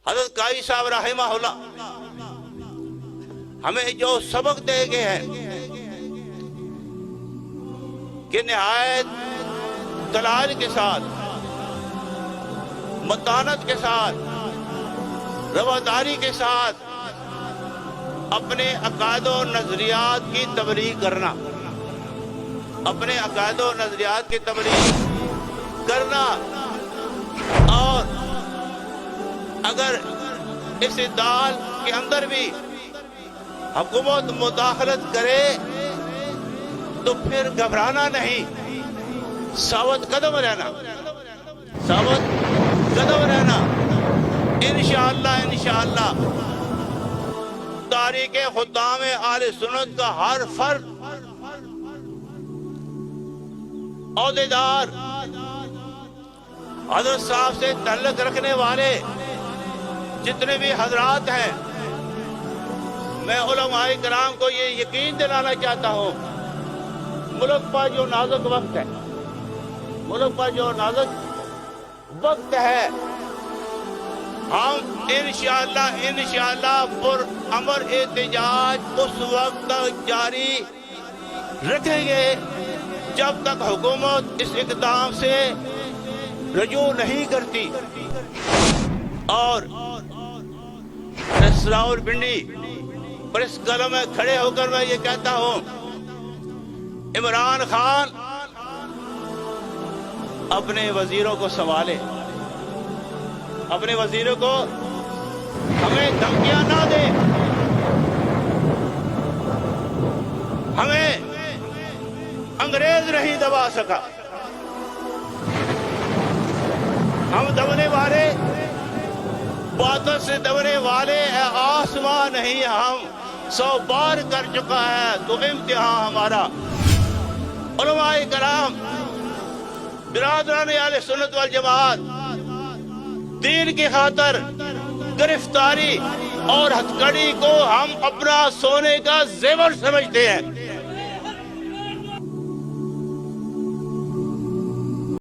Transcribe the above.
حضرت قاضی صاحب رحمہ اللہ ہمیں جو سبق دے گئے ہیں کہ نہایت دلائل کے ساتھ، متانت کے ساتھ، رواداری کے ساتھ اپنے عقائد و نظریات کی تبلیغ کرنا، اپنے عقائد و نظریات کی تبلیغ کرنا، اور اگر اس دال کے اندر بھی حکومت مداخلت کرے تو پھر گھبرانا نہیں، ثابت قدم رہنا، ثابت قدم رہنا۔ انشاءاللہ تاریخ خدام اہل سنت کا ہر فرد، عہدیدار، حضرت صاحب سے تعلق رکھنے والے جتنے بھی حضرات ہیں، میں علماء کرام کو یہ یقین دلانا چاہتا ہوں، ملک پر جو نازک وقت ہے، ملک پر جو نازک وقت ہے، ہم انشاءاللہ پر امر احتجاج اس وقت تک جاری رکھیں گے جب تک حکومت اس اقدام سے رجوع نہیں کرتی۔ اور راول پنڈی پر اس قلم میں کھڑے ہو کر میں یہ کہتا ہوں، عمران خان اپنے وزیروں کو سنبھالے، اپنے وزیروں کو ہمیں دھمکیاں نہ دے، ہمیں انگریز نہیں دبا سکا، ہم دبنے والے، باطل سے دبنے والے آسمان نہیں، ہم 100 بار کر چکا ہے تو امتحان ہمارا۔ علماء کرام، برادران اہل سنت والجماعت، دین کی خاطر گرفتاری اور ہتھ کڑی کو ہم اپنا سونے کا زیور سمجھتے ہیں۔